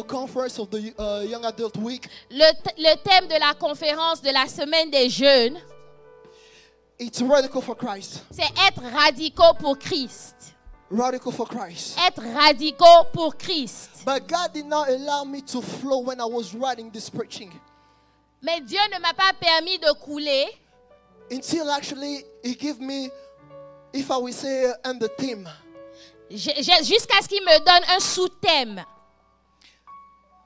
conference of the Young Adult Week. Le thème de la conférence de la semaine des jeunes, It's radical for Christ. c'est être radicaux pour Christ. Radical for Christ. Être radicaux pour Christ. But God did not allow me to flow when I was writing this preaching. Mais Dieu ne m'a pas permis de couler Until actually He gave me, if I will say, and the theme. jusqu'à ce qu'il me donne un sous-thème.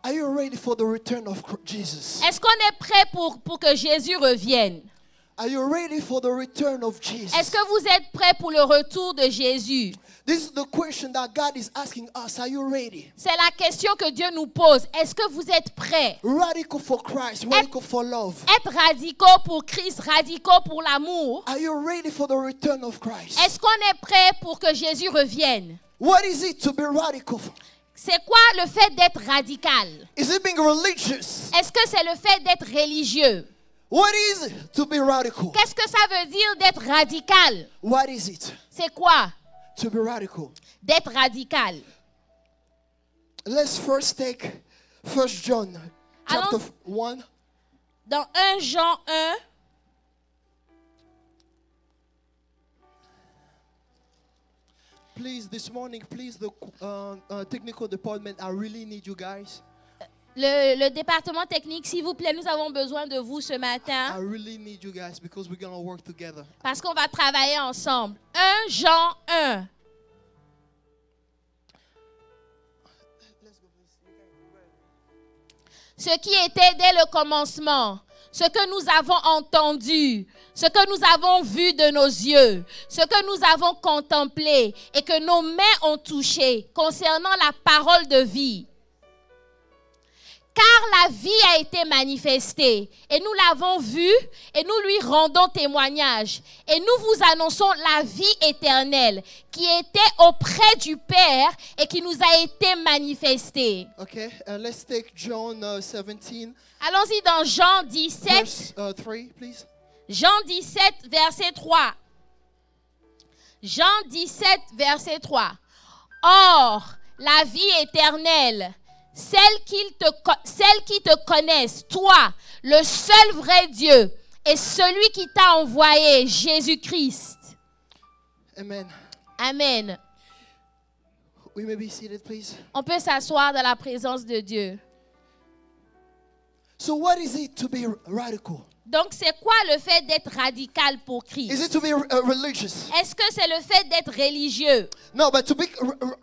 Are you ready for the return of Jesus? Est-ce qu'on est prêt pour que Jésus revienne? Are you ready for the return of Jesus? Est-ce que vous êtes prêts pour le retour de Jésus? This is the question that God is asking us. Are you ready? C'est la question que Dieu nous pose. Est-ce que vous êtes prêts? Radical for Christ, radical for love. Être radicaux pour Christ, radicaux pour l'amour. Are you ready for the return of Christ? Est-ce qu'on est prêt pour que Jésus revienne? What is it to be radical? C'est quoi le fait d'être radical? Is it being religious? Est-ce que c'est le fait d'être religieux? What is it to be radical? Qu'est-ce que ça veut dire d'être radical? What is it C'est quoi to be radical? d'être radical? Let's first take 1 John chapter Allons- 1. Dans 1 Jean 1, Please, this morning, please, the technical department, I really need you guys. le département technique, s'il vous plaît, nous avons besoin de vous ce I matin really need you guys because we're going to work together. parce qu'on va travailler ensemble. 1 Jean 1. Ce qui était dès le commencement, ce que nous avons entendu, ce que nous avons vu de nos yeux, ce que nous avons contemplé et que nos mains ont touché concernant la parole de vie. Car la vie a été manifestée et nous l'avons vue et nous lui rendons témoignage. Et nous vous annonçons la vie éternelle qui était auprès du Père et qui nous a été manifestée. Okay, let's take John 17, Allons-y dans Jean 17, verse 3, please. Jean 17, verset 3. Jean 17, verset 3. Or, la vie éternelle, celle qui te connaissent, toi, le seul vrai Dieu, et celui qui t'a envoyé, Jésus-Christ. Amen. Amen. We may be seated, please. On peut s'asseoir dans la présence de Dieu. So what is it to be radical? Donc, c'est quoi le fait d'être radical pour Is Christ? it to be religious? Est-ce que c'est le fait d'être religieux? No, but to be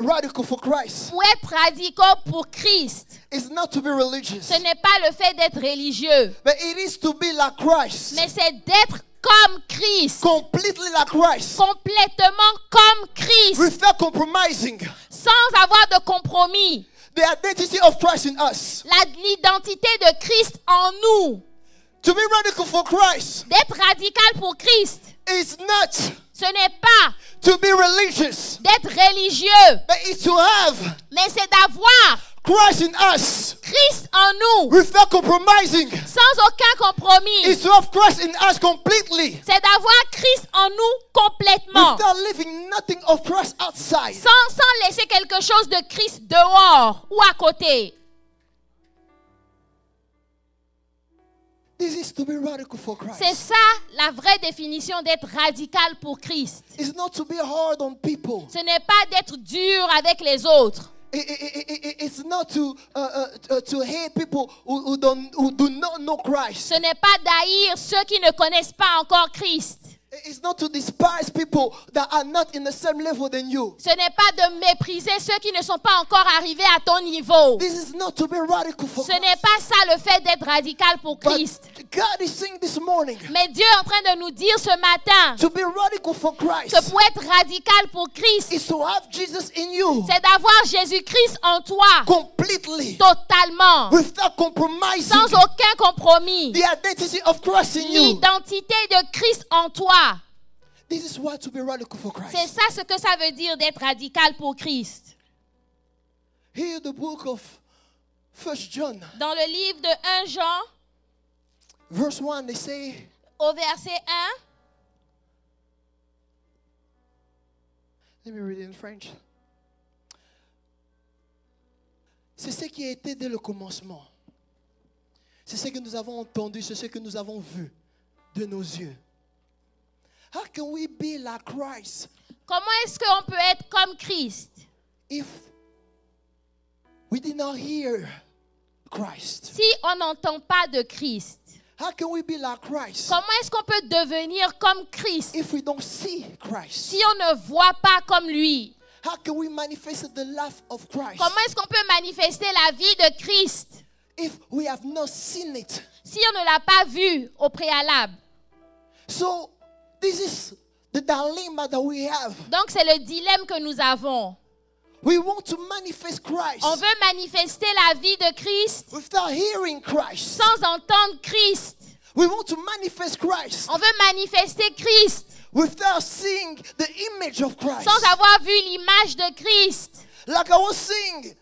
radical for Christ Pour être radicaux pour Christ, is not to be religious, ce n'est pas le fait d'être religieux, but it is to be like Christ, mais c'est d'être comme Christ, completely like Christ, complètement comme Christ, without compromising sans avoir de compromis. the identity of Christ in us. L'identité de Christ en nous. To be radical for Christ D'être radical pour Christ, is not ce n'est pas to be religious, d'être religieux, but it's to have mais c'est d'avoir Christ in us Christ en nous, without compromising. sans aucun compromis. It's to have Christ in us completely, C'est d'avoir Christ en nous complètement, without leaving nothing of Christ outside. sans laisser quelque chose de Christ dehors ou à côté. This is to be radical for Christ. C'est ça la vraie définition d'être radical pour Christ. It's not to be hard on people. Ce n'est pas d'être dur avec les autres. It's not to hate people who do not know Christ. Ce n'est pas d'haïr ceux qui ne connaissent pas encore Christ. It's not to despise people that are not in the same level than you. Ce n'est pas de mépriser ceux qui ne sont pas encore arrivés à ton niveau. This is not to be radical for Ce n'est pas ça le fait d'être radical pour Christ. But God is saying this morning, Mais Dieu est en train de nous dire ce matin to be radical for Christ que pour être radical pour Christ, is to have Jesus in you c'est d'avoir Jésus-Christ en toi completely, totalement, without compromising sans aucun compromis. the identity of Christ in you. L'identité de Christ en toi. This is why to be radical for C'est Christ. ça ce que ça veut dire d'être radical pour Christ. Here the book of 1 John, Dans le livre de 1 Jean, verse 1, they say, au verset 1, let me read it in French. C'est ce qui a été dès le commencement. C'est ce que nous avons entendu, c'est ce que nous avons vu de nos yeux. How can we be like Christ? Comment est-ce qu'on peut être comme Christ If we did not hear Christ? si on n'entend pas de Christ? How can we be like Christ? Comment est-ce qu'on peut devenir comme Christ If we don't see Christ? si on ne voit pas comme lui? How can we manifest the life of Christ? Comment est-ce qu'on peut manifester la vie de Christ If we have not seen it? si on ne l'a pas vu au préalable? So this is the dilemma that we have. Donc c'est le dilemme que nous avons. We want to manifest Christ On veut manifester la vie de Christ without hearing Christ. sans entendre Christ. We want to manifest Christ On veut manifester Christ without seeing the image of Christ. sans avoir vu l'image de Christ. Like I was saying,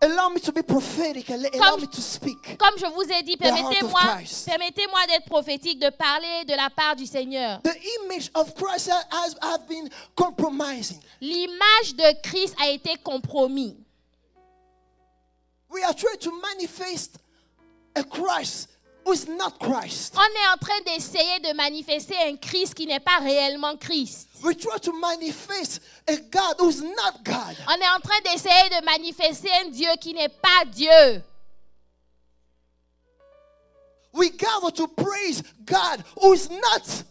allow me to be prophetic and allow me to speak. Comme je vous ai dit, The heart of Christ. permettez-moi d'être prophétique, de parler de la part du Seigneur. The image of Christ has been compromising. L'image de Christ a été compromise. We are trying to manifest a Christ who is not Christ. On est en train d'essayer de manifester un Christ qui n'est pas réellement Christ. We try to manifest a God who is not God. On est en train d'essayer de manifester un Dieu qui n'est pas Dieu. We gather to praise God who is not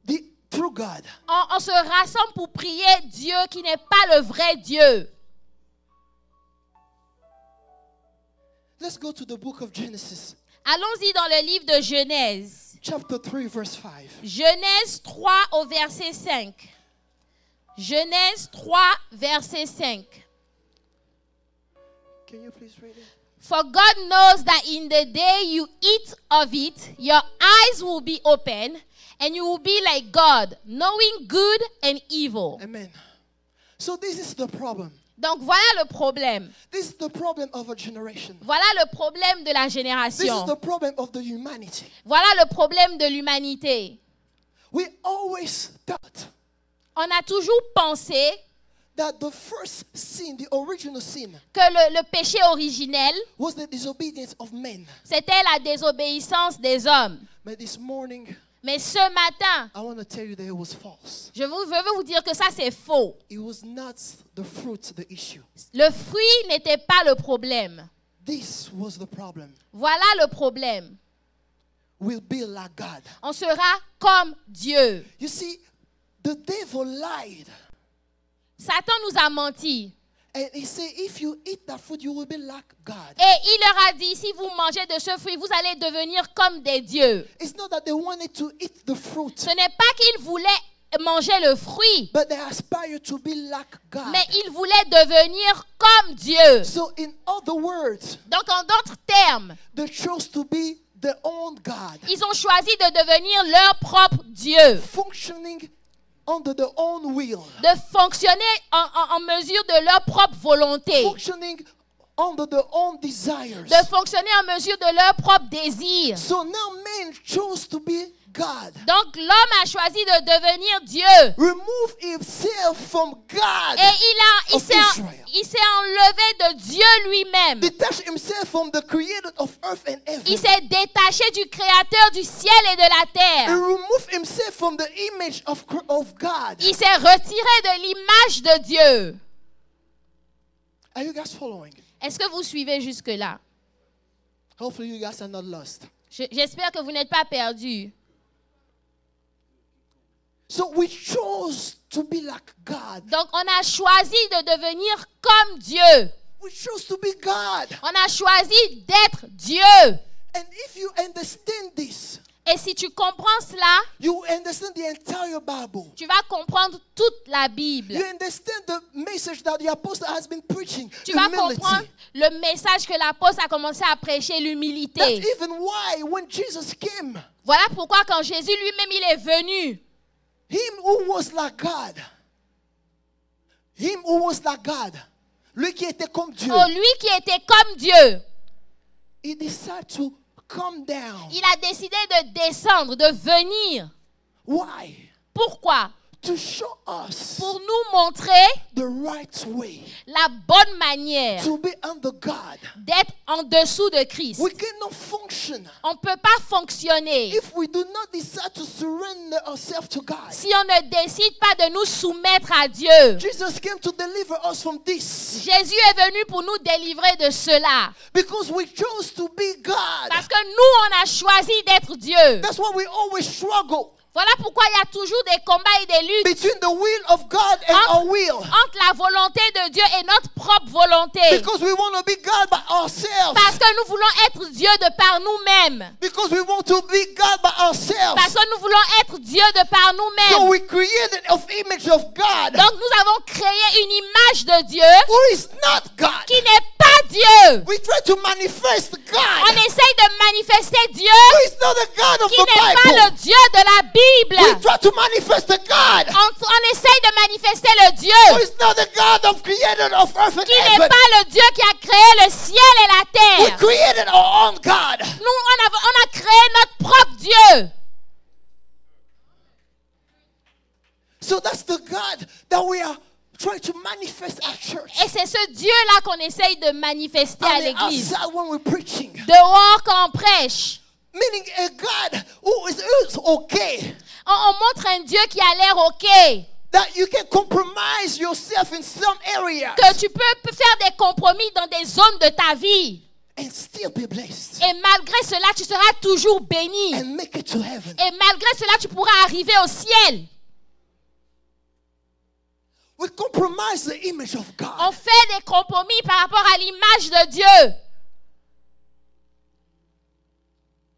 the true God. On se rassemble pour prier Dieu qui n'est pas le vrai Dieu. Let's go to the book of Genesis, Allons-y dans le livre de Genèse. chapter 3, verse 5. Genèse 3 au verset 5. Genèse 3, verset 5. Can you please read it? For God knows that in the day you eat of it, your eyes will be open, and you will be like God, knowing good and evil. Amen. So this is the problem. Donc voilà le problème. This is the problem of a generation. Voilà le problème de la This is génération. the problem of the humanity. Voilà le problème de l'humanité. We always thought On a toujours pensé that the first sin, the original sin, que le péché originel, was the disobedience of men. c'était la désobéissance des hommes. But this morning, Mais ce matin, I want to tell you that it was false. je veux vous dire que ça c'est faux. It was not the fruit, the issue. Le fruit n'était pas le problème. This was the problem. Voilà le problème. We'll be like God. On sera comme Dieu. You see, the devil lied. Satan nous a menti. And he said, if you eat that fruit, you will be like God. Et il leur a dit, si vous mangez de ce fruit, vous allez devenir comme des dieux. It's not that they wanted to eat the fruit, Ce n'est pas qu'ils voulaient manger le fruit, but they aspired to be like God. mais ils voulaient devenir comme Dieu. So in other words, Donc en d'autres termes, they chose to be their own God, ils ont choisi de devenir leur propre Dieu, functioning under their own will, de fonctionner en mesure de leur propre volonté, functioning under their own desires. de fonctionner en mesure de leur propre désir. So now man chose to be God. Donc l'homme a choisi de devenir Dieu. Remove himself from God. Et of Israel. il s'est enlevé de Dieu lui-même. Detach himself from the creator of earth and heaven. Il s'est détaché du Créateur du ciel et de la And terre. remove himself from the image of God. Il s'est retiré de l'image de Dieu. Are you guys following? Est-ce que vous suivez jusque-là? Hopefully you guys are not lost. J'espère que vous n'êtes pas perdus. So we chose to be like God. Donc on a choisi de devenir comme Dieu. We chose to be God. On a choisi d'être Dieu. And if you understand this, Et si tu comprends cela, you understand the entire Bible. tu vas comprendre toute la Bible. You understand the message that the apostle has been preaching. Tu vas Humility. comprendre le message que l'apôtre a commencé à prêcher, That's l'humilité. even why when Jesus came, Voilà pourquoi quand Jésus lui-même il est venu, him who was like God, lui qui était comme Dieu, oh, lui qui était comme Dieu, he decided to come down. il a décidé de descendre, de venir. Why? Pourquoi? to show us pour nous montrer the right way la bonne manière to be under God. d'être en dessous de Christ. We cannot function On ne peut pas fonctionner if we do not decide to surrender ourselves to God. si on ne décide pas de nous soumettre à Dieu. Jesus came to deliver us from this Jésus est venu pour nous délivrer de cela. because we chose to be God. Parce que nous, on a choisi d'être Dieu. That's why we always struggle Voilà pourquoi il y a toujours des combats et des luttes between the will of God and our will. entre la volonté de Dieu et notre propre volonté. Because we want to be God by ourselves. Parce que nous voulons être Dieu de par nous-mêmes. Because we want to be God by ourselves. Parce que nous voulons être Dieu de par So nous-mêmes. we created an image of God Donc nous avons créé une image de Dieu who is not God. qui n'est pas Dieu. We try to manifest On God essaye de manifester Dieu who is not the God of qui the n'est pas Bible. le Dieu de la Bible. We try to manifest the God On essaye de manifester le who Dieu is not the God of creator of earth and qui n'est heaven. pas le Dieu qui a créé le ciel et la We terre. created our own God. Nous, on a créé notre propre Dieu. So that's the God that we are trying to manifest at church. Et c'est ce Dieu-là qu'on essaye de manifester à And l'église. outside when we're preaching. Dehors quand on prêche. Meaning a God who is okay. On montre un Dieu qui a l'air OK. That you can compromise yourself in some areas Que tu peux faire des compromis dans des zones de ta vie. and still be blessed Et malgré cela, tu seras toujours béni. and make it to heaven. Et malgré cela, tu pourras arriver au ciel. We compromise the image of God On fait des compromis par rapport à l'image de Dieu.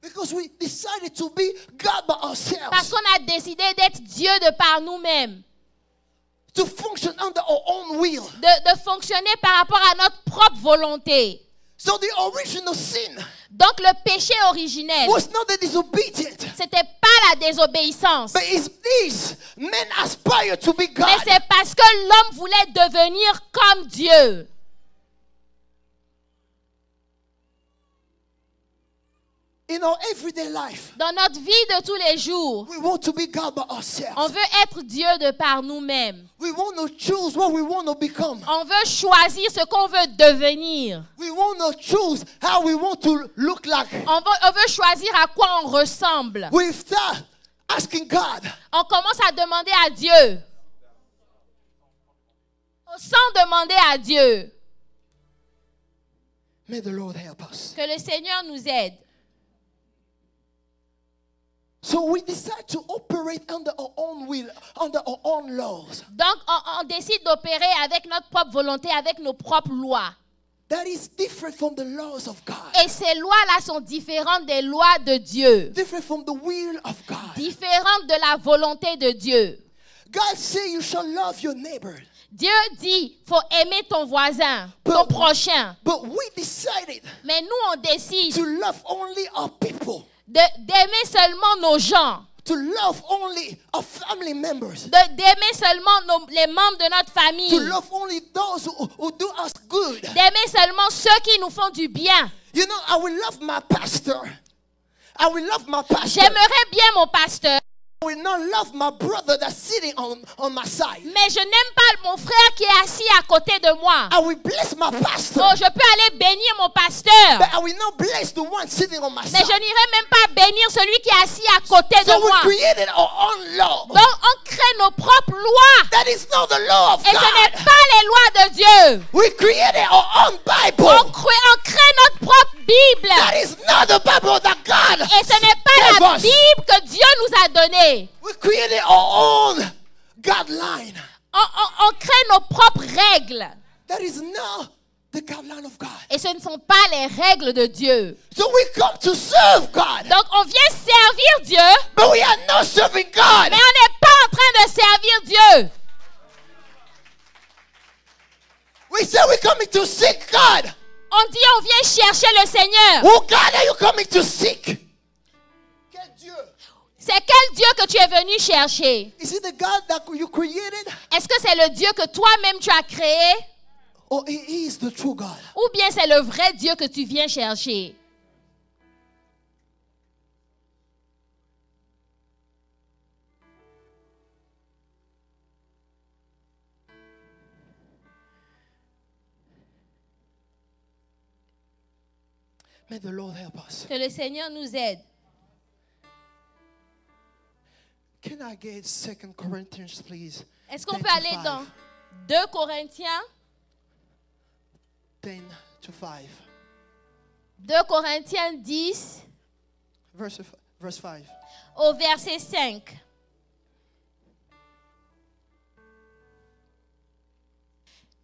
because we decided to be God by Parce ourselves, qu'on a décidé d'être Dieu de par nous-mêmes. to function under our own will. De fonctionner par rapport à notre propre volonté. So the original sin Donc le péché originel, was not the disobedient, c'était pas la désobéissance. but it's these men aspire to be Mais God. c'est parce que l'homme voulait devenir comme Dieu. In our everyday life, Dans notre vie de tous les jours, we want to be God by on ourselves. veut être Dieu de par nous-mêmes. We want to choose what we want to become. On veut choisir ce qu'on veut devenir. We want to choose how we want to look like. On veut choisir à quoi on ressemble. We start asking God, On commence à demander à Dieu. Sans demander à Dieu. may the Lord help us. Que le Seigneur nous aide. So we decide to operate under our own will, under our own laws. Donc, on décide d'opérer avec notre propre volonté, avec nos propres lois. That is different from the laws of God. Et ces lois-là sont différentes des lois de Dieu. Different from the will of God. Différentes de la volonté de Dieu. God said you shall love your neighbor. Dieu dit, faut aimer ton voisin, ton prochain. But we decided Mais nous, on décide to love only our people. d'aimer seulement nos gens. To love only our family members. D'aimer seulement les membres de notre To famille. love only those who do us good. D'aimer seulement ceux qui nous font du bien. You know, I will love my pastor. I will love my pastor. J'aimerais bien mon pasteur. I will not love my brother that's sitting on my side. Mais je n'aime pas mon frère qui est assis à côté de moi. I will bless my pastor. Oh, je peux aller bénir mon pasteur. But I will not bless the one sitting on my Mais side. je n'irai même pas bénir celui qui est assis à côté de So we moi. created our own law. Donc, on crée nos propres lois. That is not the law of Et ce n'est God. pas les lois de Dieu. We created our own Bible. On crée notre propre Bible. That is not the Bible that God Et ce n'est pas gave la us. Bible que Dieu nous a donnée. We created our own guideline. On crée nos propres règles. That is not the guideline of God. Et ce ne sont pas les règles de Dieu. So we come to serve God, Donc, on vient servir Dieu, but we are not serving God. mais on n'est pas en train de servir Dieu. We say we're coming to seek God. On dit on vient chercher le Seigneur. Who God are you coming to seek? Quel Dieu? C'est quel Dieu que tu es venu chercher? Is it the God that you created? Est-ce que c'est le Dieu que toi-même tu as créé? Or He is the true God? Ou bien c'est le vrai Dieu que tu viens chercher? May the Lord help us. Que le Seigneur nous aide. Can I get 2 Corinthians, please? Est-ce qu'on 10 peut to aller 5. dans 2 Corinthiens 10 to 5. 2 Corinthiens 10 Verse 5. au verset 5.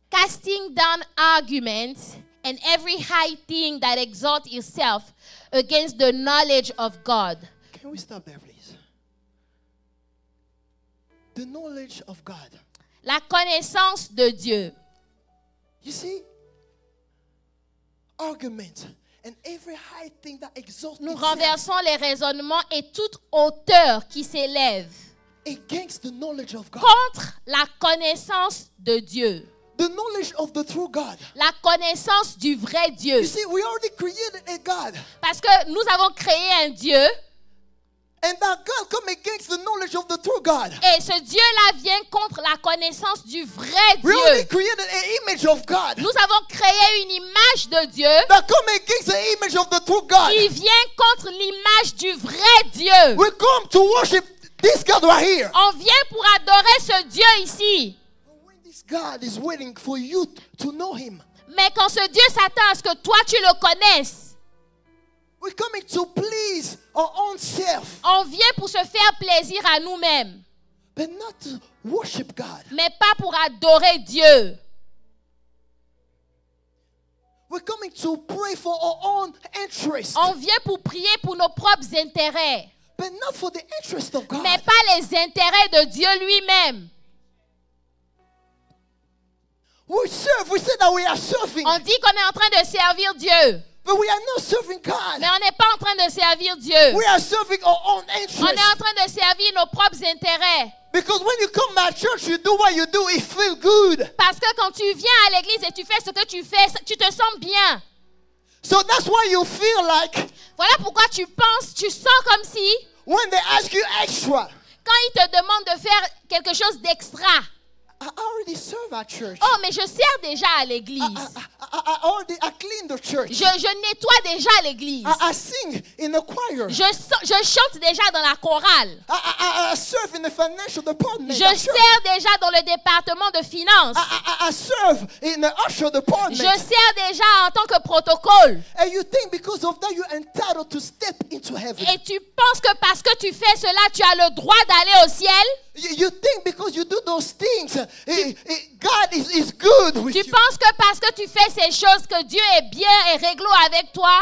Casting down arguments and every high thing that exalts itself against the knowledge of God. Can we stop there, please? The knowledge of God. La connaissance de Dieu. You see, argument and every high thing that exalts Nous itself renversons les raisonnements et toute hauteur qui s'élève against the knowledge of God. contre la connaissance de Dieu. The knowledge of the true God. La connaissance du vrai Dieu. You see, we already created a God. Parce que nous avons créé un Dieu And that God come against the knowledge of the true God. et ce Dieu-là vient contre la connaissance du vrai We already Dieu. created an image of God Nous avons créé une image de Dieu that come against the image of the true God. qui vient contre l'image du vrai Dieu. We come to worship this God right here. On vient pour adorer ce Dieu ici. But when this God is waiting for you to know Him, Mais quand ce Dieu s'attend à ce que toi tu le connaisses, we're coming to please our own self, on vient pour se faire plaisir à nous-mêmes, but not to worship God. mais pas pour adorer Dieu. We're coming to pray for our own interest, On vient pour prier pour nos propres intérêts, but not for the interest of God. mais pas les intérêts de Dieu lui-même. We serve. We say that we are serving, On dit qu'on est en train de servir Dieu, but we are not serving God. mais on n'est pas en train de servir Dieu. We are serving our own On interest. est en train de servir nos propres intérêts. Because when you come to church, you do what you do, it feels good. Parce que quand tu viens à l'église et tu fais ce que tu fais, tu te sens bien. So that's why you feel like Voilà pourquoi tu penses, tu sens comme si, when they ask you extra, quand ils te demandent de faire quelque chose d'extra, I already serve at church. oh, mais je sers déjà à l'église. I clean the church. Je nettoie déjà l'église. I sing in the choir. Je chante déjà dans la chorale. I serve in the financial department. Je sers déjà dans le département de finances. I serve in the usher department. Je sers déjà en tant que protocole. And you think because of that you're entitled to step into heaven. Et tu penses que parce que tu fais cela, tu as le droit d'aller au ciel. You think because you do those things, God is good with Tu you. penses que parce que tu fais ces choses, que Dieu est bien et réglo avec toi.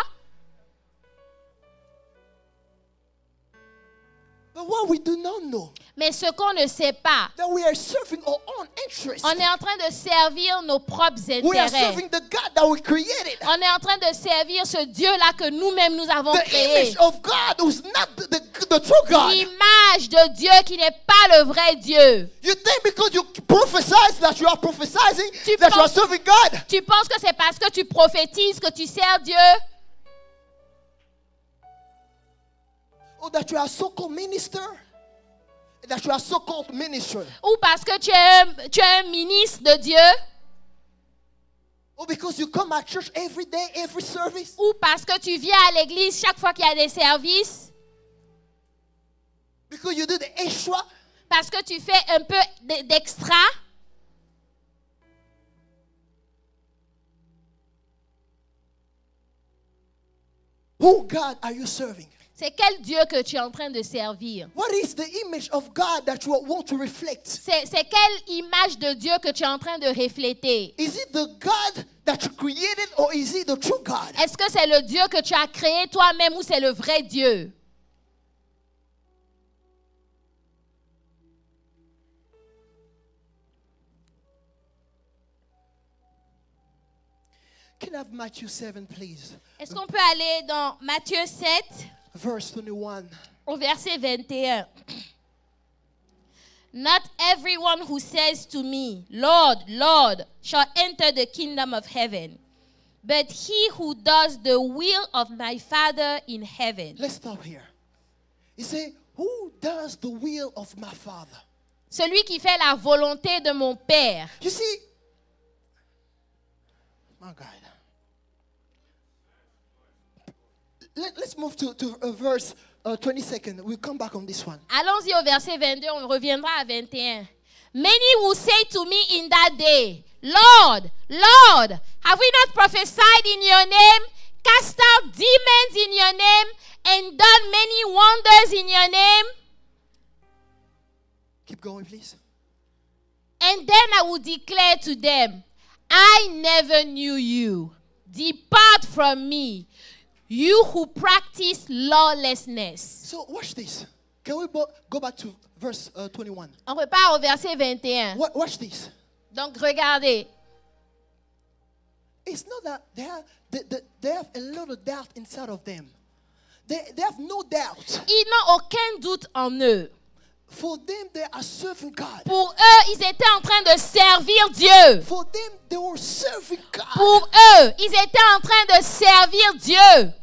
But what we do not know, Mais ce qu'on ne sait pas, that we are serving our own interests. on est en train de servir nos propres We are intérêts. serving the God that we created. On est en train de servir ce Dieu-là que nous-mêmes nous avons The créé. image of God who's not the true God. L'image de Dieu qui n'est pas le vrai Dieu. You think because you prophesy that you are prophesying, Tu that you are penses- serving God. Tu penses que c'est parce que tu prophétises que tu sers Dieu? Or that you are so-called minister. That you are so-called minister. Ou parce que tu es un ministre de Dieu? Or because you come at church every day, every service. Ou parce que tu viens à l'église chaque fois qu'il y a des services? Because you do the extra. Parce que tu fais un peu d'extra? Who God are you serving? C'est quel Dieu que tu es en train de servir? What is the image of God that you want to reflect? C'est quelle image de Dieu que tu es en train de refléter? Is it the God that you created or is it the true God? Est-ce que c'est le Dieu que tu as créé toi-même ou c'est le vrai Dieu? Can I have Matthew 7, please? Est-ce qu'on peut aller dans Matthieu 7 Verse 21. au verset 21? Not everyone who says to me, Lord, Lord, shall enter the kingdom of heaven, but he who does the will of my Father in heaven. Let's stop here. He said, who does the will of my Father? Celui qui fait la volonté de mon Père. You see, my God. Let's move to verse 22nd. We'll come back on this one. Allons-y au verset 22, on reviendra à 21. Many will say to me in that day, Lord, Lord, have we not prophesied in your name, cast out demons in your name, and done many wonders in your name? Keep going, please. And then I will declare to them, I never knew you. Depart from me, you who practice lawlessness. So watch this. Can we go back to verse 21? On repart au verset 21. Watch this. Donc regardez. It's not that they have a little doubt inside of them. They have no doubt. Ils n'ont aucun doute en eux. For them, they are serving God. Pour eux, ils étaient en train de servir Dieu. For them, they were serving God. Pour eux, ils étaient en train de servir Dieu.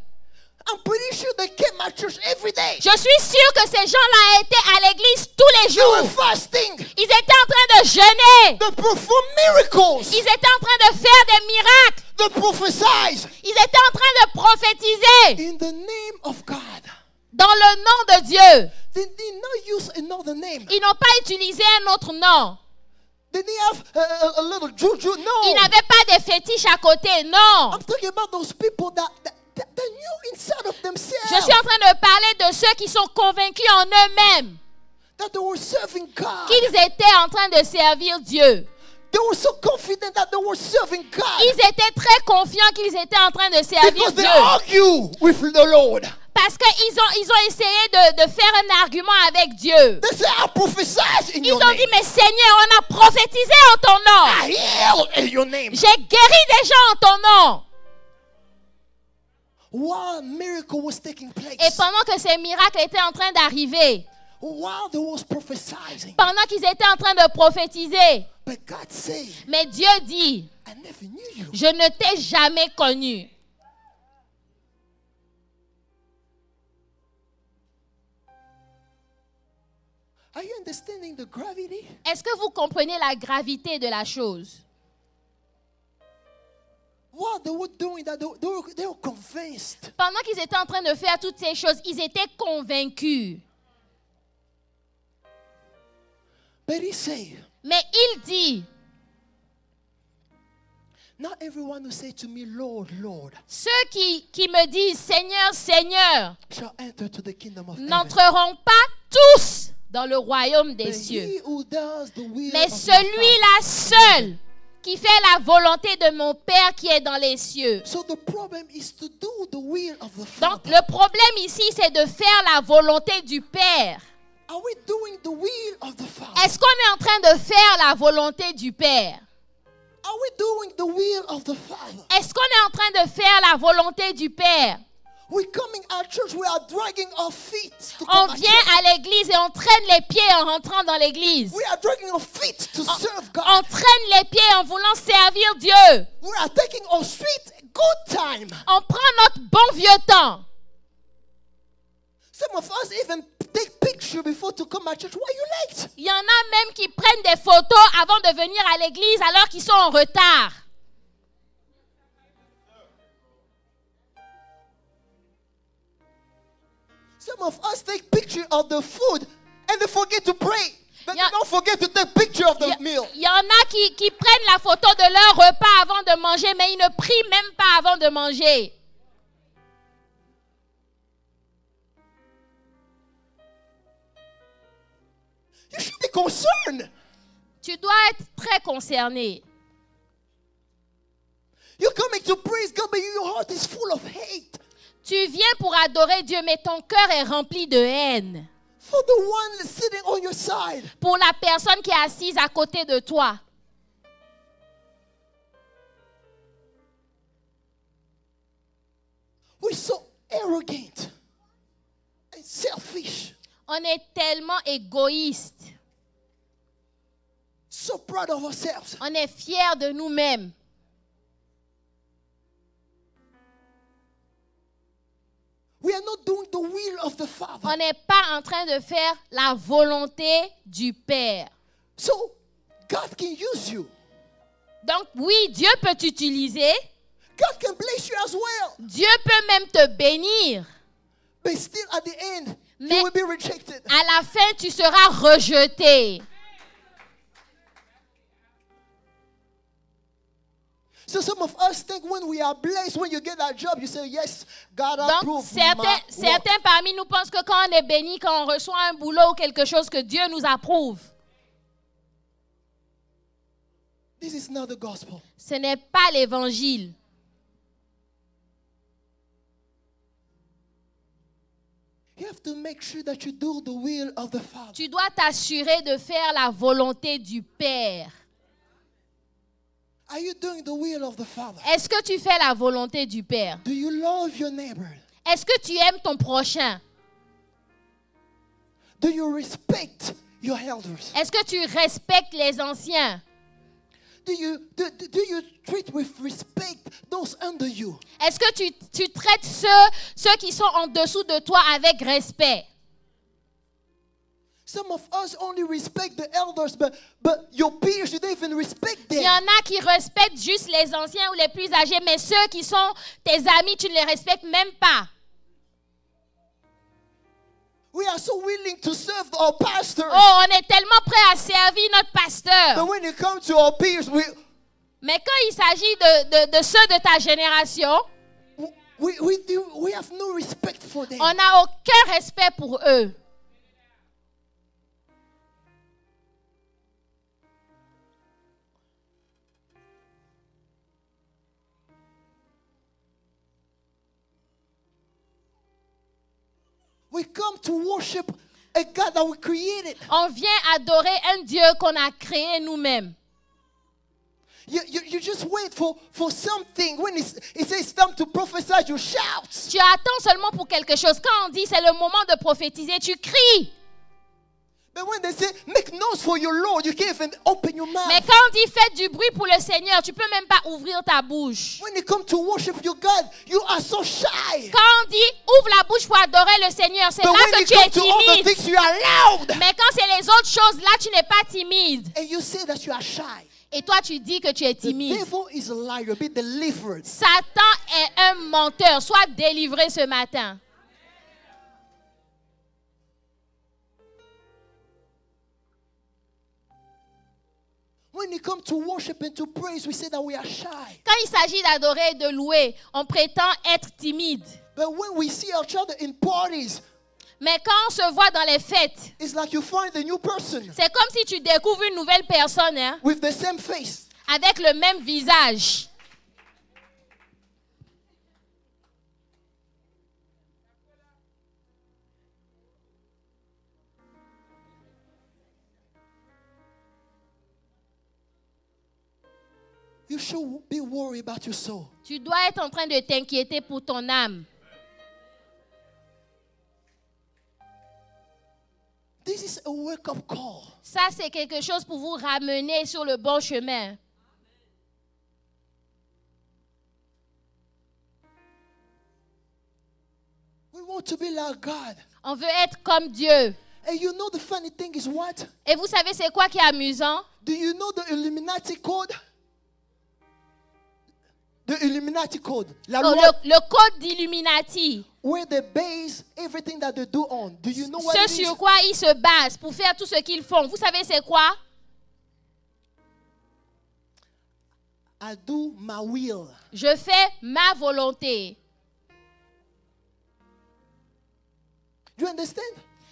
I'm pretty sure they came at church every day. Je suis sûre que ces gens-là étaient à l'église tous les They were jours. fasting. Ils étaient en train de jeûner. They perform miracles. Ils étaient en train de faire des miracles. They prophesize Ils étaient en train de prophétiser in the name of God. dans le nom de Dieu. They did not use another name. Ils n'ont pas utilisé un autre nom. They didn't have a little juju. Ils No. n'avaient pas des fétiches à côté. Non. I'm talking about those people that knew inside of themselves Je suis en train de parler de ceux qui sont convaincus en eux-mêmes that they were serving God. qu'ils étaient en train de servir Dieu. They were so confident that they were serving God Ils étaient très confiants qu'ils étaient en train de servir because they Dieu. argue with the Lord. Parce qu'ils ont essayé de faire un argument avec Dieu. They say, I prophesied in Ils your ont name. dit, mais Seigneur, on a prophétisé en ton nom. I healed in your name. J'ai guéri des gens en ton nom. While a miracle was taking place, Et pendant que ces miracles étaient en train d'arriver, while they was prophesying, pendant qu'ils étaient en train de prophétiser, but God said, mais Dieu dit, I never knew you. je ne t'ai jamais connu. Are you understanding the gravity? Est-ce que vous comprenez la gravité de la chose? While they were doing that, they were convinced. Pendant qu'ils étaient en train de faire toutes ces choses, ils étaient convaincus. But he said, Mais il dit, not everyone who say to me, Lord, Lord, ceux qui me disent Seigneur, Seigneur, shall enter to the kingdom of heaven. n'entreront pas tous dans le royaume des But cieux. he who does the will Mais of my celui-là seul qui fait la volonté de mon Père qui est dans les cieux. Father. So the problem is to do the will of the Donc Father. le problème ici, c'est de faire la volonté du Père. Are we doing the will of the Father? Est-ce qu'on est en train de faire la volonté du Père? Are we doing the will of the Father? Est-ce qu'on est en train de faire la volonté du Père? We're coming at church, we are dragging our feet to On come at vient church. à l'église et on traîne les pieds en rentrant dans l'église. We are dragging our feet to serve God. On traîne les pieds en voulant servir Dieu. We are taking our sweet good time. On prend notre bon vieux temps. Some of us even take picture before to come at church. Why are you late? Il y en a même qui prennent des photos avant de venir à l'église alors qu'ils sont en retard. Some of us take picture of the food and they forget to pray. But Yeah. they don't forget to take picture of the meal. Il y en a qui prennent la photo de leur repas avant de manger, mais ils ne prient même pas avant de manger. You should be concerned. Tu dois être très concerné. You're coming to praise God, but your heart is full of hate Tu viens pour adorer Dieu, mais ton cœur est rempli de haine for the one sitting on your side. pour la personne qui est assise à côté de toi. We're so arrogant and selfish, On est tellement égoïste. so proud of ourselves. On est fiers de nous-mêmes. We are not doing the will of the Father. On n'est pas en train de faire la volonté du Père. So God can use you. Donc oui, Dieu peut t'utiliser. God can bless you as well. Dieu peut même te bénir. But still at the end, Mais you will be rejected. à la fin, tu seras rejeté. So some of us think when we are blessed, when you get that job, you say, yes, God Donc, approved my work. certains parmi nous pensent que quand on est béni, quand on reçoit un boulot ou quelque chose, que Dieu nous approuve. This is not the gospel. Ce n'est pas l'évangile. You have to make sure that you do the will of the Father. Tu dois t'assurer de faire la volonté du Père. Are you doing the will of the Father? Est-ce que tu fais la volonté du Père? Do you love your neighbor? Est-ce que tu aimes ton prochain? Do you respect your elders? Est-ce que tu respectes les anciens? Do you treat with respect those under you? Est-ce que tu traites ceux qui sont en dessous de toi avec respect? Some of us only respect the elders, but your peers, you don't even respect Il y them. en a qui respectent juste les anciens ou les plus âgés, mais ceux qui sont tes amis, tu ne les respectes même pas. We are so willing to serve our pastors. Oh, on est tellement prêt à servir notre pasteur. But when it comes to our peers, Mais quand il s'agit de ceux de ta génération, we have no respect for them. on n'a aucun respect pour eux. We come to worship a God that we created. On vient adorer un Dieu qu'on a créé nous-mêmes. You just wait for something. When it says time to prophesy, you shout. Tu attends seulement pour quelque chose. Quand on dit c'est le moment de prophétiser, tu cries. But when they say make noise for your Lord, you can't even open your mouth. Mais quand on dit faites du bruit pour le Seigneur, tu peux même pas ouvrir ta bouche. When you come to worship your God, you are so shy. Quand on dit ouvre la bouche pour adorer le Seigneur, c'est But là when que you tu come es to other timide. things, you are loud. Mais quand c'est les autres choses, là tu n'es pas timide. And you say that you are shy. Et toi tu dis que tu es The timide. devil is a liar. Be delivered. Satan est un menteur. Sois délivré ce matin. When you come to worship and to praise, we say that we are shy. Quand il s'agit d'adorer et de louer, on prétend être timide. But when we see each other in parties, Mais quand on se voit dans les fêtes, it's like you find a new person c'est comme si tu découvres une nouvelle personne, hein, with the same face. avec le même visage. You should be worried about your soul. Tu dois être en train de t'inquiéter pour ton âme. This is a wake-up call. Ça, c'est quelque chose pour vous ramener sur le bon chemin. We want to be like God. On veut être comme Dieu. And you know the funny thing is what? Et vous savez, c'est quoi qui est amusant? Do you know the Illuminati code? The Illuminati code. La Oh, loi le code d'Illuminati. where they base everything that they do on. Do you know what Ce it is? sur quoi ils se basent pour faire tout ce qu'ils font. Vous savez, c'est quoi? I do my will. Je fais ma volonté. You understand?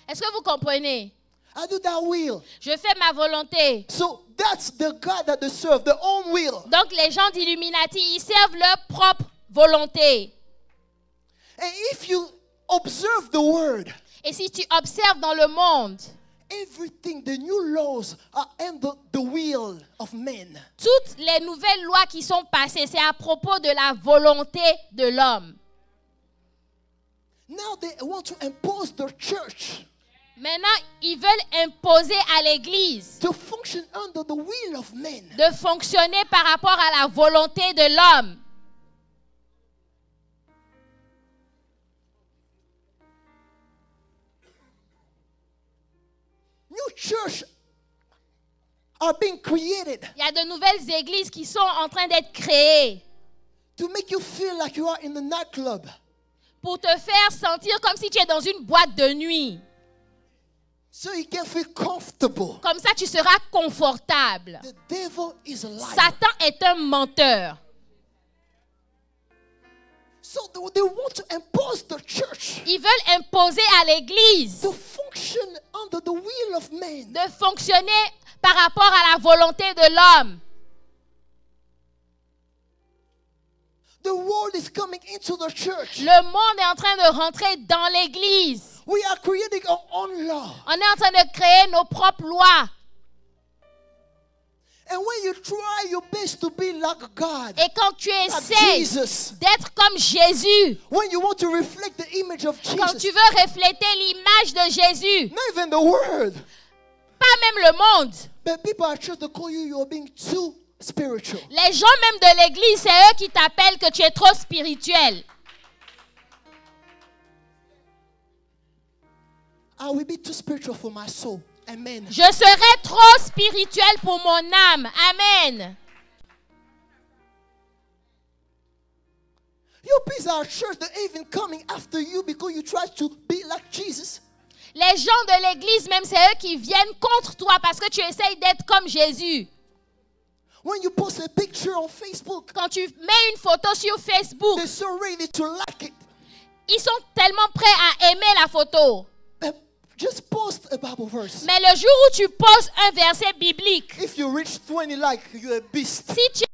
Est-ce que vous comprenez? I do that will. Je fais ma volonté. So that's the God that they serve, their own will. Donc, les gens d'Illuminati, ils servent leur propre volonté. And if you observe the word, Et si tu observes dans le monde, everything, the new laws are under the will of men. toutes les nouvelles lois qui sont passées, c'est à propos de la volonté de l'homme. Now they want to impose their church Maintenant, ils veulent imposer à l'Église to function under the will of men. de fonctionner par rapport à la volonté de l'homme. New church are being created Il y a de nouvelles églises qui sont en train d'être créées to make you feel like you are in the nightclub. Pour te faire sentir comme si tu es dans une boîte de nuit. So you can feel comfortable. Comme ça, tu seras confortable. The devil is a liar. Satan est un menteur. So they want to impose the church Ils veulent imposer à l'Église to function under the will of man. de fonctionner par rapport à la volonté de l'homme. The world is coming into the church. Le monde est en train de rentrer dans l'Église. We are creating our own law. On est en train de créer nos propres lois. And when you try your best to be like God, Et quand tu like essaies Jesus, d'être comme Jésus, when you want to reflect the image of quand Jesus, tu veux refléter l'image de Jésus, not even the world, pas même le monde, but people are trying to call you, you're being too spiritual. les gens même de l'Église, c'est eux qui t'appellent que tu es trop spirituel. I will be too spiritual for my soul. Amen. Je serai trop spirituel pour mon âme. Amen. Your people are church that even coming after you because you try to be like Jesus. Les gens de l'Église, même c'est eux qui viennent contre toi parce que tu essayes d'être comme Jésus. When you post a picture on Facebook, Quand tu mets une photo sur Facebook, they're so ready to like it. ils sont tellement prêts à aimer la photo. Just post a Bible verse. Mais le jour où tu postes un verset biblique, If you reach 20 likes, you're a beast. si tu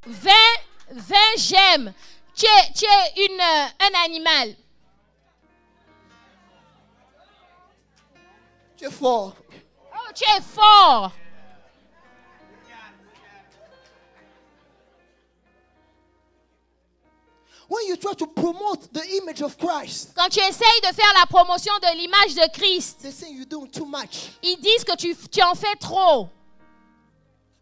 as 20 j'aime, tu es un animal. Tu es fort. Oh, tu es fort. When you try to promote the image of Christ, Quand tu essayes de faire la promotion de l'image de Christ, they say you're doing too much. ils disent que tu en fais trop.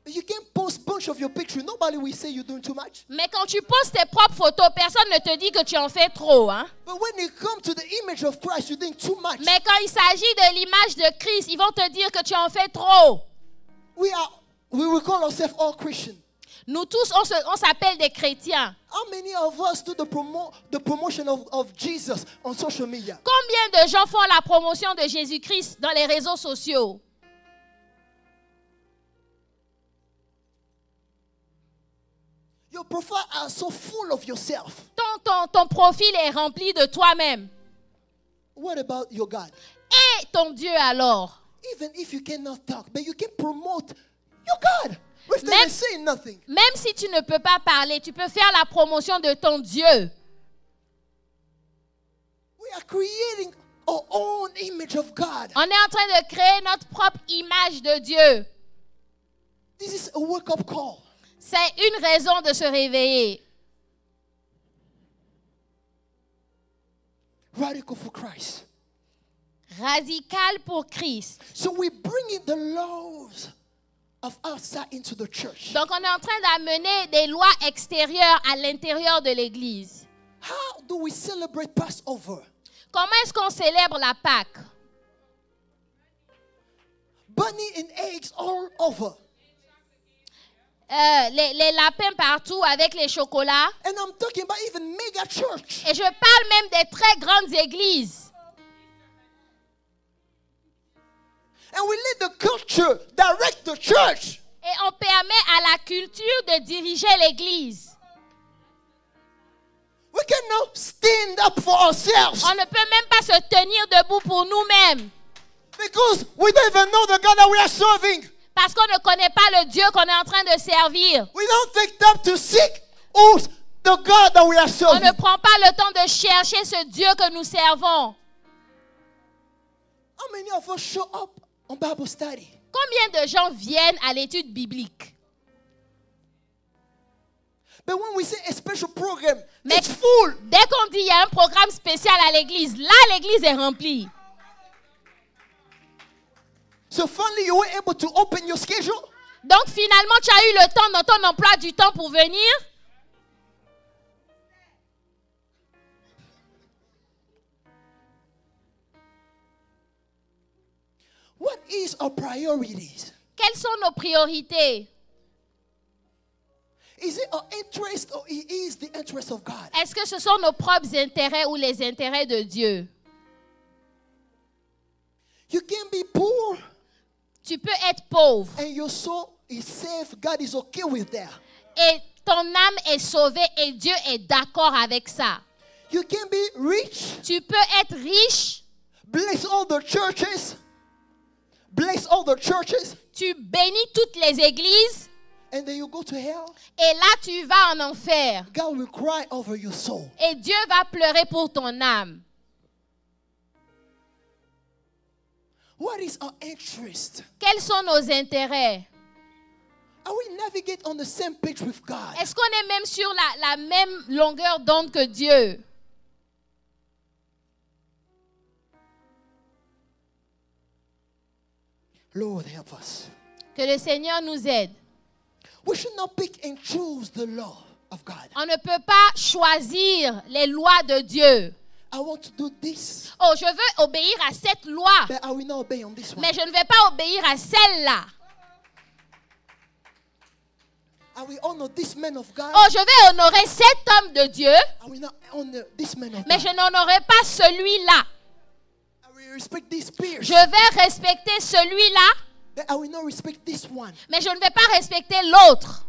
But you can't post bunch of your picture. Nobody will say you're doing too much. Mais quand tu postes tes propres photos, personne ne te dit que tu en fais trop. Hein? But when you come to the image of Christ, you're doing too much. Mais quand il s'agit de l'image de Christ, ils vont te dire que tu en fais trop. We will call ourselves all Christian. Nous tous, on s'appelle des chrétiens. How many of us do the promotion of Jesus on social media? Combien de gens font la promotion de Jésus-Christ dans les réseaux sociaux? Your profile are so full of yourself. Ton profil est rempli de toi-même. What about your God? Et ton Dieu alors? Even if you cannot talk, but you can promote your God without saying nothing. Même si tu ne peux pas parler, tu peux faire la promotion de ton Dieu. We are creating our own image of God. On est en train de créer notre propre image de Dieu. This is a wake-up call. C'est une raison de se réveiller. Radical for Christ. Radical pour Christ. So we bring in the laws of outside into the church. Donc on est en train d'amener des lois extérieures à l'intérieur de l'Église. How do we celebrate Passover? Comment est-ce qu'on célèbre la Pâque? Bunny and eggs all over. Les lapins partout avec les chocolats. And I'm talking about even mega church. Et je parle même des très grandes églises. And we let the culture direct the church. Et on permet à la culture de diriger l'église. We cannot stand up for ourselves. On ne peut même pas se tenir debout pour nous-mêmes. Because we don't even know the God that we are serving. Parce qu'on ne connaît pas le Dieu qu'on est en train de servir. We don't take time to seek who's the God that we are On serving. ne prend pas le temps de chercher ce Dieu que nous servons. How many of us show up on Bible study? Combien de gens viennent à l'étude biblique? But when we say a special program, Mais it's full. dès qu'on dit il y a un programme spécial à l'église, là l'église est remplie. So finally you were able to open your schedule. Donc finalement tu as eu le temps dans ton emploi du temps pour venir. What is our priorities? Quelles sont nos priorités? Is it our interest or it is the interest of God? Est-ce que ce sont nos propres intérêts ou les intérêts de Dieu? You can be poor Tu peux être pauvre and your soul is safe. God is okay with that. et ton âme est sauvée et Dieu est d'accord avec ça. You can be rich, Tu peux être riche, bless all the churches, bless all the churches, tu bénis toutes les églises and then you go to hell. et là tu vas en enfer. God will cry over your soul. Et Dieu va pleurer pour ton âme. What is our interest? Quels sont nos intérêts? Are we navigate on the same page with God? Est-ce qu'on est même sur la même longueur d'onde que Dieu? Lord, help us. Que le Seigneur nous aide. We should not pick and choose the law of God. On ne peut pas choisir les lois de Dieu. I want to do this, Oh, je veux obéir à cette loi, but I will not obey on this one. mais je ne vais pas obéir à celle-là. I will honor this man of God. Oh, je vais honorer cet homme de Dieu, I will not honor this man of mais God. je n'honorerai pas celui-là. I will respect this peers, Je vais respecter celui-là, but I will not respect this one. mais je ne vais pas respecter l'autre.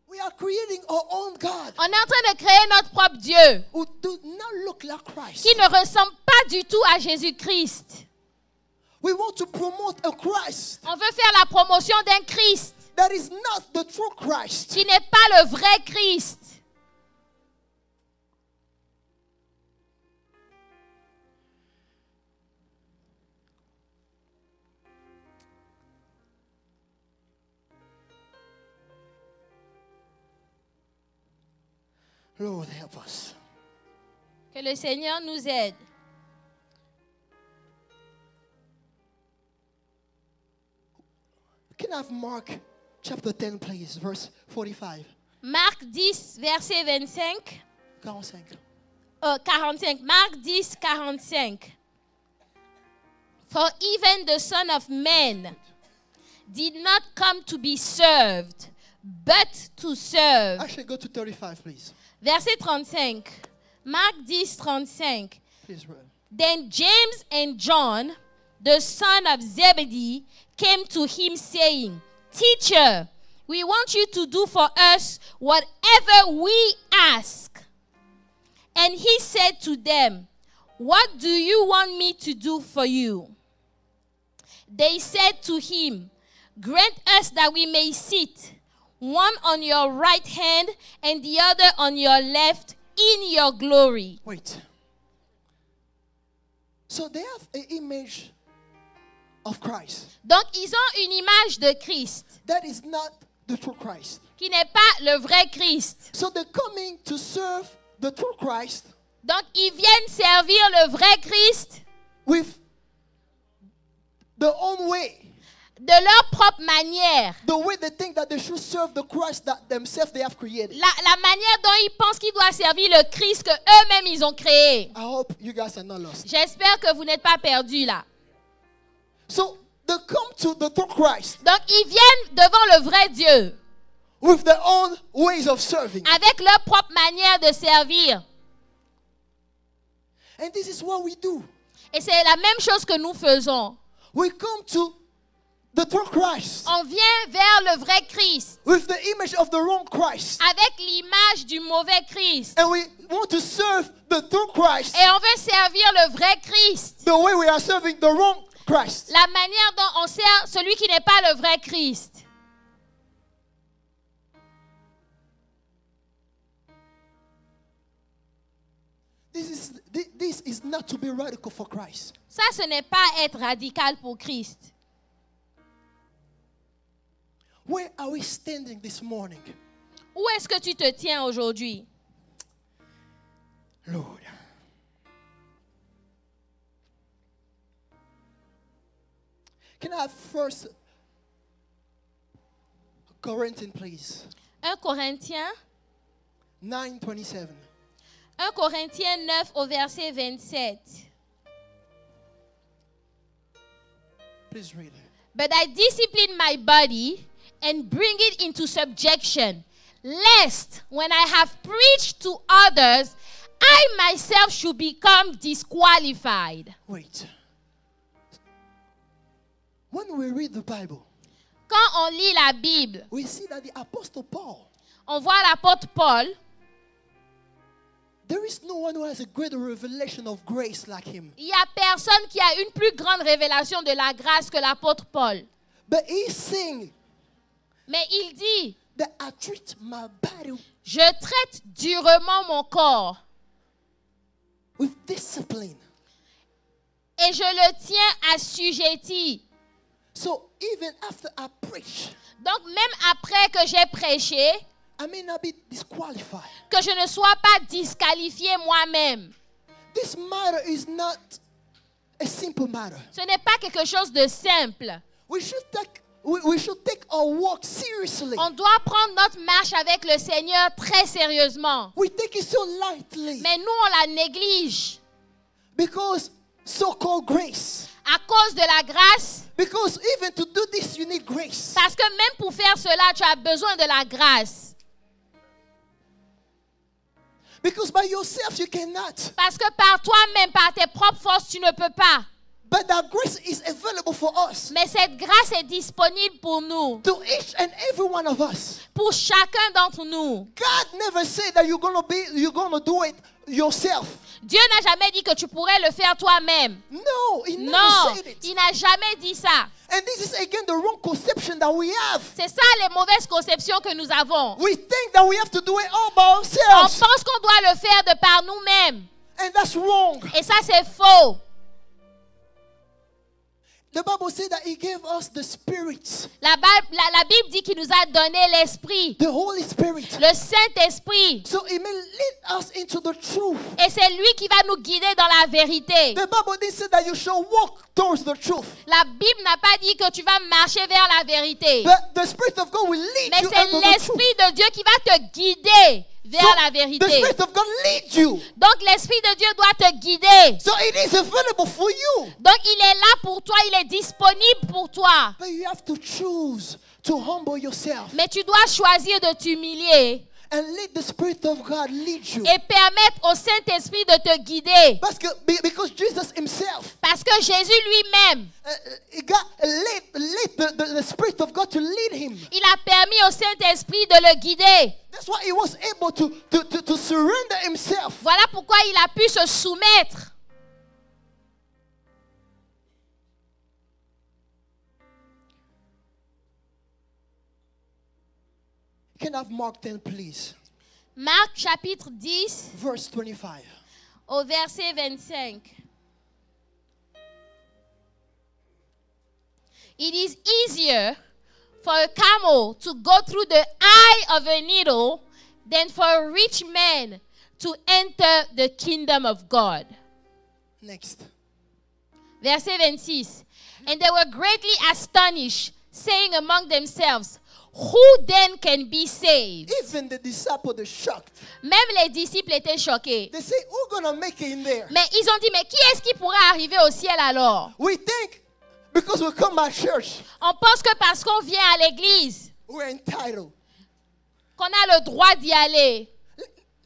We are creating our own God On est en train de créer notre propre Dieu, who do not look like Christ. qui ne ressemble pas du tout à Jésus-Christ. We want to promote a Christ On veut faire la promotion d'un Christ that is not the true Christ. qui n'est pas le vrai Christ. Lord, help us. Que le Seigneur nous aide. Can I have Mark chapter 10, please, verse 45? Marc 10, verset 25. 45. 45. Marc 10, 45. For even the Son of Man did not come to be served, but to serve. Actually, go to 35, please. Verset 35. Marc 10, 35. Please, brother. Then James and John, the son of Zebedee, came to him saying, Teacher, we want you to do for us whatever we ask. And he said to them, What do you want me to do for you? They said to him, Grant us that we may sit, one on your right hand and the other on your left, in your glory. Wait. So they have an image of Christ. Donc, ils ont une image de Christ, That is not the true Christ. qui n'est pas le vrai Christ. So they're coming to serve the true Christ Donc, ils viennent servir le vrai Christ with their own way. de leur propre manière. The way they think that they should serve the Christ that themselves they have created. La manière dont ils pensent qu'ils doivent servir le Christ que eux-mêmes ils ont créé. I hope you guys are not lost. J'espère que vous n'êtes pas perdus là. So they come to the true Christ Donc, ils viennent devant le vrai Dieu with their own ways of serving. avec leur propre manière de servir. And this is what we do. Et c'est la même chose que nous faisons. We come to the true Christ On vient vers le vrai Christ with the image of the wrong Christ. avec l'image du mauvais Christ. And we want to serve the true Christ Et on veut servir le vrai Christ. the way we are serving the wrong Christ. La manière dont on sert celui qui n'est pas le vrai Christ. This is not to be radical for Christ. Ça, ce n'est pas être radical pour Christ. Where are we standing this morning? Où est-ce que tu te tiens aujourd'hui? Lord. Can I have first Corinthians, please? 1 Corinthiens 9:27. 1 Corinthiens 9 au verset 27. Please read it. But I discipline my body and bring it into subjection, lest when I have preached to others, I myself should become disqualified. Wait. When we read the Bible, Quand on lit la Bible, we see that the Apostle Paul, on voit l'apôtre Paul. there is no one who has a greater revelation of grace like him. Il n'y a personne qui a une plus grande révélation de la grâce que l'apôtre Paul. But he's saying Mais il dit, that I treat my body je traite durement mon corps with discipline. et je le tiens assujetti. So even after I preach, Donc même après que j'ai prêché, I may not be disqualified. que je ne sois pas disqualifié moi-même. This matter is not a simple matter. Ce n'est pas quelque chose de simple. We should take our walk seriously. On doit prendre notre marche avec le Seigneur très sérieusement. We take it so lightly Mais nous, on la néglige because so-called grace. à cause de la grâce. Because even to do this, you need grace. Parce que même pour faire cela, tu as besoin de la grâce. Because by yourself, you cannot. Parce que par toi-même, par tes propres forces, tu ne peux pas. But that grace is available for us. Mais cette grâce est disponible pour nous, To each and every one of us. pour chacun d'entre nous. God never said that you're gonna do it yourself. Dieu n'a jamais dit que tu pourrais le faire toi-même. No, He never Non, said it. il n'a jamais dit ça. And this is again the wrong conception that we have. C'est ça les mauvaises conceptions que nous avons. We think that we have to do it all by On ourselves. pense qu'on doit le faire de par nous-mêmes. And that's wrong. Et ça, c'est faux. The Bible said that He gave us the Spirit, La Bible dit qu'il nous a donné l'Esprit, the Holy Spirit. le Saint-Esprit. So He may lead us into the truth. Et c'est lui qui va nous guider dans la vérité. The Bible didn't say that you shall walk towards the truth. La Bible n'a pas dit que tu vas marcher vers la vérité. But the Spirit of God will lead Mais you c'est into the truth. l'Esprit de Dieu qui va te guider vers la The vérité. Spirit of God leads you. Donc l'Esprit de Dieu doit te guider. So it is available for you. Donc il est là pour toi, il est disponible pour toi. But you have to choose to humble yourself Mais tu dois choisir de t'humilier and let the Spirit of God lead you. et permettre au Saint-Esprit de te guider. Because Jesus Himself, Parce que Jésus lui-même, let the Spirit of God to lead Him. il a permis au Saint-Esprit de le guider. That's why He was able to surrender Himself. Voilà pourquoi il a pu se soumettre. Can I have Mark 10, please? Marc chapitre 10 Verse 25. au verset 25. It is easier for a camel to go through the eye of a needle than for a rich man to enter the kingdom of God. Next. Verset 26. And they were greatly astonished, saying among themselves, who then can be saved? Even the disciples are shocked. Même les disciples étaient choqués. They say, who's going to make it in there? Mais ils ont dit, mais qui est-ce qui pourrait arriver au ciel alors? We think because we come at church, On pense que parce qu'on vient à l'église, we're entitled. qu'on a le droit d'y aller.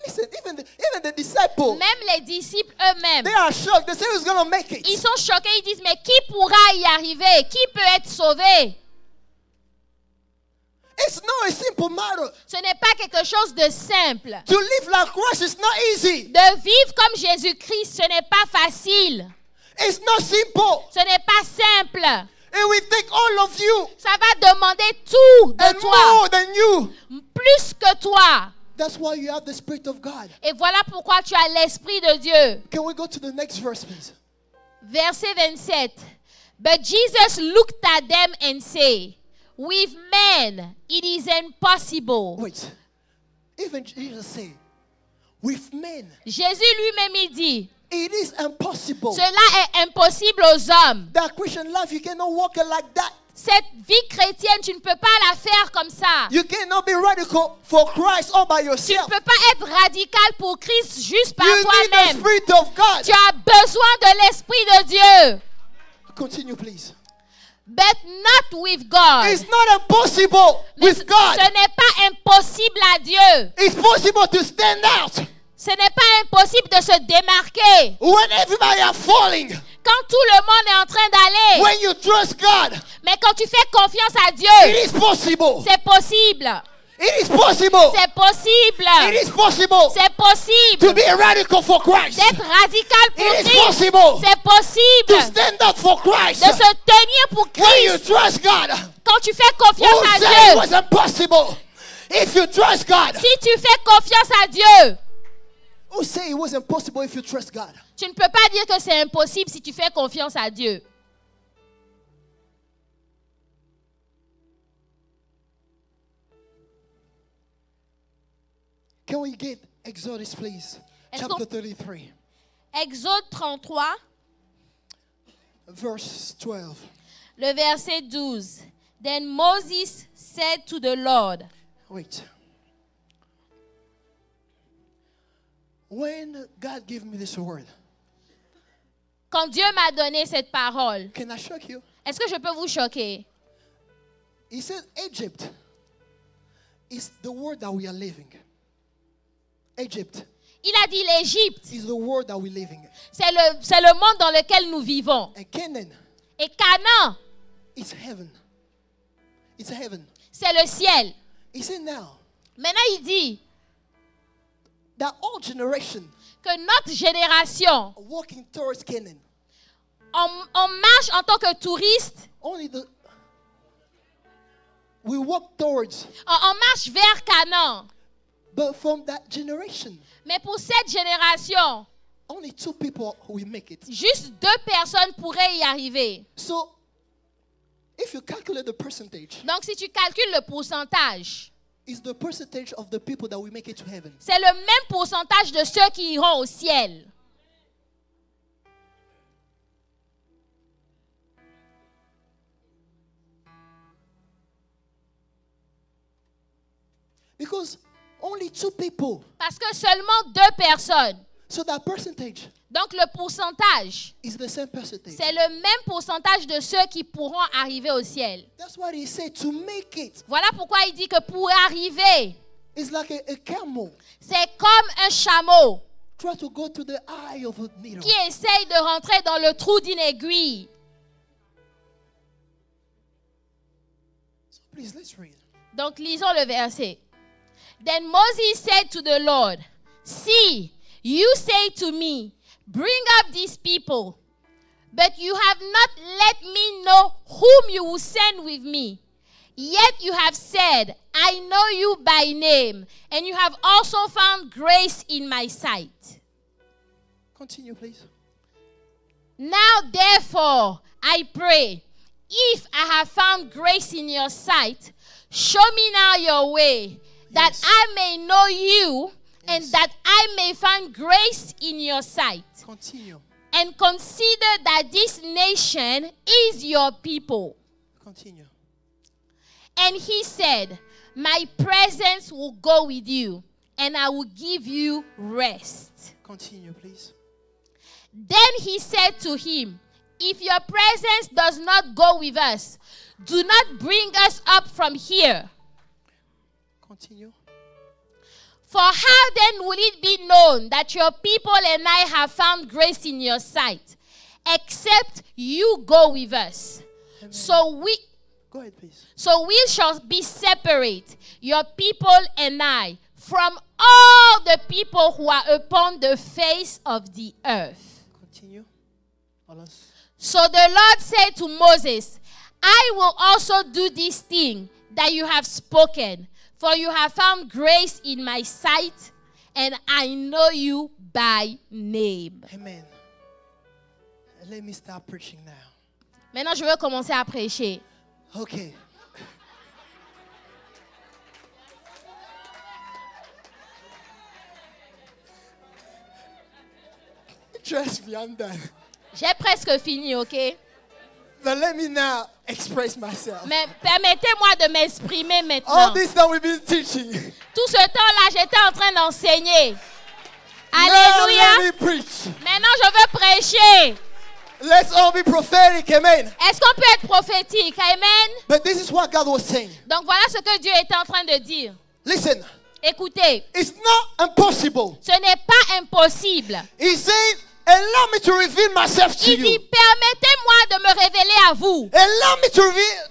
Listen, even the disciples, Même les disciples eux-mêmes, they are shocked. They say, who's going to make ils it? sont choqués, ils disent, mais qui pourra y arriver? Qui peut être sauvé? It's not a simple matter. Ce n'est pas quelque chose de simple. To live like Christ is not easy. De vivre comme Jésus-Christ, ce n'est pas facile. It's not simple. Ce n'est pas simple. And we think all of you Ça va demander tout de and toi, more than you. plus que toi. That's why you have the Spirit of God. Et voilà pourquoi tu as l'Esprit de Dieu. Can we go to the next verse, please? Verset 27. But Jesus looked at them and said, with men it is impossible. Wait. Even Jesus said, with men, Jésus lui-même il dit, it is impossible. cela est impossible aux hommes. That Christian life, you cannot walk it like that. Cette vie chrétienne, tu ne peux pas la faire comme ça. You cannot be radical for Christ all by Tu ne yourself. peux pas être radical pour Christ juste par You need the toi-même. Spirit of God. Tu as besoin de l'Esprit de Dieu. Continue, please. but not with God. It's not impossible with God. Ce n'est pas impossible à Dieu. It's possible to stand out. Ce n'est pas impossible de se démarquer. When everybody are falling, Quand tout le monde est en train d'aller, when you trust God, mais quand tu fais confiance à it Dieu, is possible. c'est possible. It is possible. C'est possible. It is possible C'est possible to be a radical for Christ. d'être radical pour It is Christ. possible C'est to possible stand up for Christ. de se tenir pour When you Christ. trust God, Quand tu fais confiance who à said it Dieu, was impossible? If you trust God, si tu fais confiance à Dieu, who say it was impossible if you trust God? tu ne peux pas dire que c'est impossible si tu fais confiance à Dieu. Can we get Exodus, please? Est-ce Chapter qu'on- 33, Exode 33, verse 12. le verset 12. Then Moses said to the Lord, Wait. When God gave me this word, quand Dieu m'a donné cette parole, can I shock you? est-ce que je peux vous choquer? He said Egypt is the world that we are living. Egypt Il a dit l'Égypte, is the world that we're living in. c'est le monde dans lequel nous vivons. And Canaan Et Canaan, is heaven. It's heaven. c'est le ciel. He said now Maintenant, il dit that all generation que notre génération, are walking towards Canaan. on marche en tant que touriste, Only we walk towards, on marche vers Canaan. but from that generation, Mais pour cette génération, only 2 people will make it. juste 2 personnes pourraient y arriver. So, if you calculate the percentage, Donc, si tu calcules le pourcentage, it's the percentage of the people that will make it to heaven. c'est le même pourcentage de ceux qui iront au ciel. Because only 2 people. Parce que seulement 2 personnes. So that percentage Donc, le pourcentage, is the same percentage. c'est le même pourcentage de ceux qui pourront arriver au ciel. That's what he said, to make it. Voilà pourquoi il dit que pour arriver, It's like a camel. c'est comme un chameau Try to go to the eye of a needle. qui essaye de rentrer dans le trou d'une aiguille. So please, let's read. Donc, lisons le verset. Then Moses said to the Lord, see, you say to me, bring up these people, but you have not let me know whom you will send with me. Yet you have said, I know you by name, and you have also found grace in my sight. Continue, please. Now, therefore, I pray, if I have found grace in your sight, show me now your way, that Yes. I may know you, and Yes. that I may find grace in your sight. Continue. And consider that this nation is your people. Continue. And he said, my presence will go with you, and I will give you rest. Continue, please. Then he said to him, if your presence does not go with us, do not bring us up from here. Continue. For how then will it be known that your people and I have found grace in your sight, except you go with us? Amen. So Go ahead, please. we shall be separate, your people and I, from all the people who are upon the face of the earth. Continue. Alas. So the Lord said to Moses, I will also do this thing that you have spoken, for you have found grace in my sight, and I know you by name. Amen. Let me start preaching now. Maintenant, je veux commencer à prêcher. Okay. Trust me, I'm done. J'ai presque fini, ok? But let me now express myself. Mais permettez-moi de m'exprimer All maintenant. this time we've been teaching. Tout ce temps-là, j'étais en train d'enseigner. Now Alléluia. let me preach. Maintenant, je veux prêcher. Let's all be prophetic. Amen. Est-ce qu'on peut être prophétique? Amen. But this is what God was saying. Donc voilà ce que Dieu était en train de dire. Listen, Écoutez, it's not impossible. ce n'est pas impossible. He said, allow me to reveal myself to Il dit, you. permettez-moi de me révéler à vous. Allow me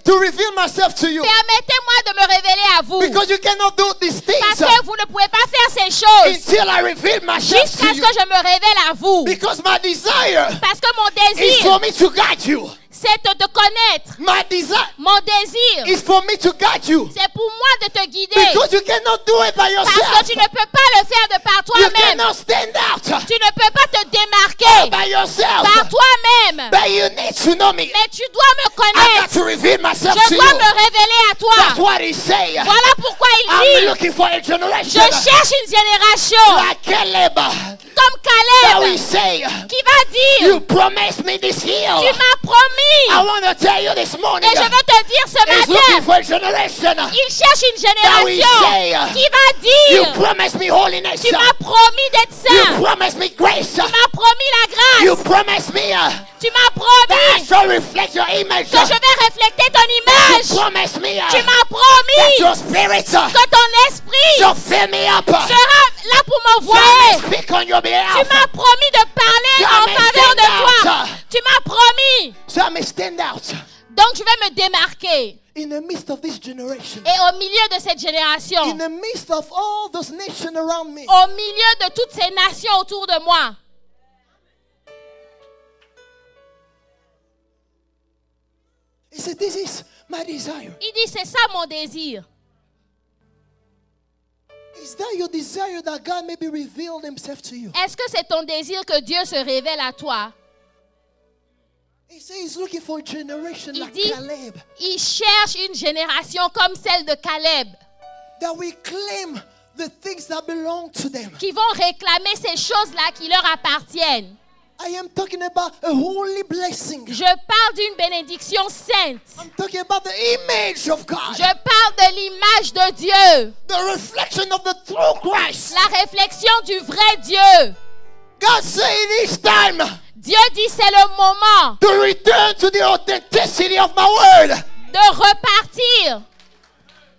to reveal myself to you. Permettez-moi de me révéler à vous. Because you cannot do these Parce things que vous ne pouvez pas faire ces choses until I reveal myself jusqu'à to ce you. que je me révèle à vous. Because my desire Parce que mon is désir, for me to guide you. c'est de te connaître. My desire Mon désir, is for me to guide you. c'est pour moi de te guider. Because you cannot do it by Parce yourself. que tu ne peux pas le faire de par You toi-même. cannot stand out Tu ne peux pas te démarquer by yourself. par toi-même. But you need to know me. Mais tu dois me I got connaître. to reveal myself Je to dois you. me révéler à That's toi. what he's saying. Voilà pourquoi I'm il dit, looking for a je generation cherche une génération like Caleb. comme Now he Caleb say, qui va dire, you promised me this hill. tu m'as promis. I want to tell you this morning. Et je veux te dire ce He's looking matin, for a generation. il cherche une Now he génération say, qui va you dire, promised me holiness. tu m'as promis d'être You saint. promised me grace. Tu m'as promis la You grâce. promised me Tu m'as that I promis shall reflect your image. que je vais refléter ton You image. promised me Tu m'as that promis your spirit que ton esprit shall fill me up. sera là pour So I m'envoyer. may speak on your Tu behalf. m'as promis de parler en Jamais faveur de stand toi. out. Tu m'as promis. So I may stand out Donc je vais me démarquer. in the midst of this generation. Et au milieu de cette génération, In the midst of all those nations around me. au milieu de toutes ces nations autour de moi, He said, this is my desire. il dit, c'est ça mon désir. Is that your desire that God may be revealed himself to you? Est-ce que c'est ton désir que Dieu se révèle à toi? He says he's looking for a generation Il like dit, Caleb. il cherche une génération comme celle de Caleb, That we claim the things that belong to them. qui vont réclamer ces choses-là qui leur appartiennent. I am talking about a holy blessing. Je parle d'une bénédiction sainte. I'm talking about the image of God. Je parle de l'image de Dieu, The reflection of the true Christ. la réflexion du vrai Dieu. God said it is time Dieu dit, c'est le moment to return to the authenticity of my word. de repartir.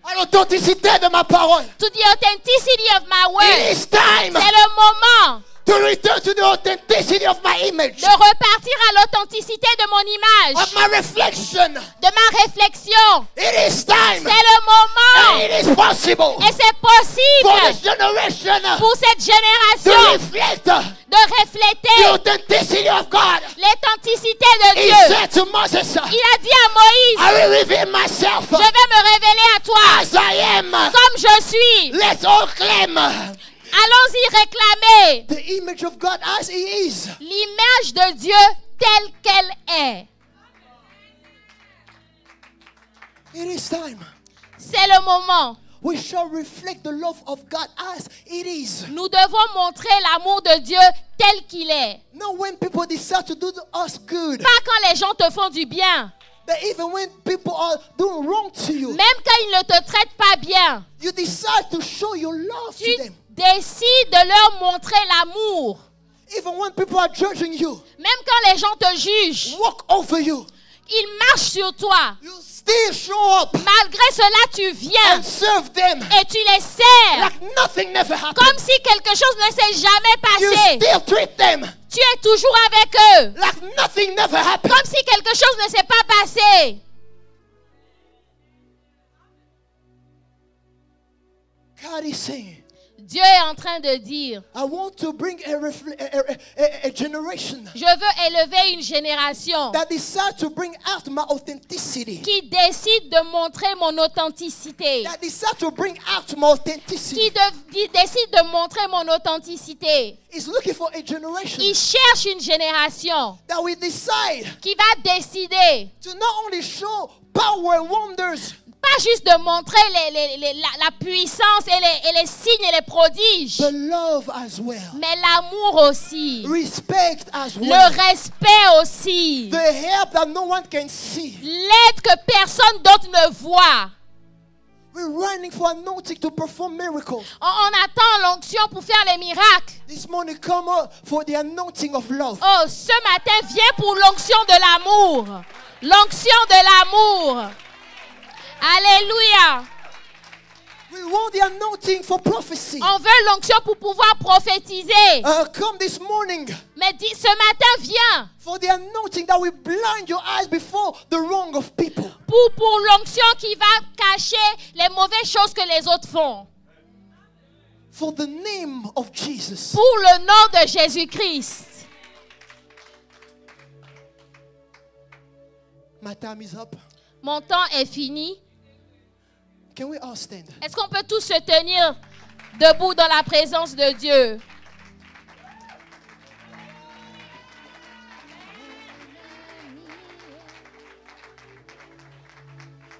À l'authenticité de ma parole. To the authenticity of my It word. is time C'est le moment to return to the authenticity of my image. de repartir à l'authenticité de mon image, Of my reflection. de ma réflexion. It is time. C'est le moment. And it is possible Et c'est for possible this generation pour cette to génération reflect de the refléter authenticity of God. l'authenticité de He Dieu. said to Moses, Il a dit à Moïse, I will reveal myself je vais me révéler à toi as I am. comme je suis. Let's all claim Allons-y réclamer the image of God as He is. l'image de Dieu telle qu'elle est. It is time. C'est le moment. We shall reflect the love of God as it is. Nous devons montrer l'amour de Dieu tel qu'il est. Not when people decide to do us good, Pas quand les gens te font du bien. but even when people are doing wrong to you, Même quand ils ne te traitent pas bien. you decide to show your love Tu to them. décides de leur montrer l'amour. Even when people are judging you, Même quand les gens te jugent. walk over you, Ils marchent sur toi. you still show up Malgré cela, tu viens and serve them et tu les sers. like nothing never happened. Comme si quelque chose ne s'est jamais You passé. still treat them Tu es toujours avec eux. like nothing never happened. Comme si quelque chose ne s'est pas passé. God is saying, Dieu est en train de dire, I want to bring a generation je veux élever une génération that decide to bring out my authenticity. qui décide de montrer mon authenticité. That decide to bring out my authenticity. Qui décide de montrer mon authenticité. Is looking for a generation Il cherche une génération that will decide qui va décider, to not only show power and wonders, pas juste de montrer la puissance et les signes et les prodiges, but love as well. mais l'amour aussi, Respect as le well. respect aussi, The help that no one can see. l'aide que personne d'autre ne voit. We're running for anointing to perform miracles. On attend l'onction pour faire les miracles. This morning, come up for the anointing of love. Oh, ce matin, viens pour l'onction de l'amour. L'onction de l'amour. Alléluia. We want the anointing for prophecy. On veut l'onction pour pouvoir prophétiser. Come this morning Mais ce matin, viens for the anointing that will blind your eyes before the wrong of people. pour l'onction qui va cacher les mauvaises choses que les autres font. For the name of Jesus. Pour le nom de Jésus-Christ. My time is up. Mon temps est fini. Can we all stand? Est-ce qu'on peut tous se tenir debout dans la présence de Dieu?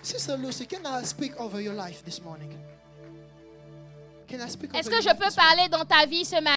Sister Lucy, can I speak over your life this morning? Can I speak over Est-ce your que je life peux this morning? parler dans ta vie ce matin?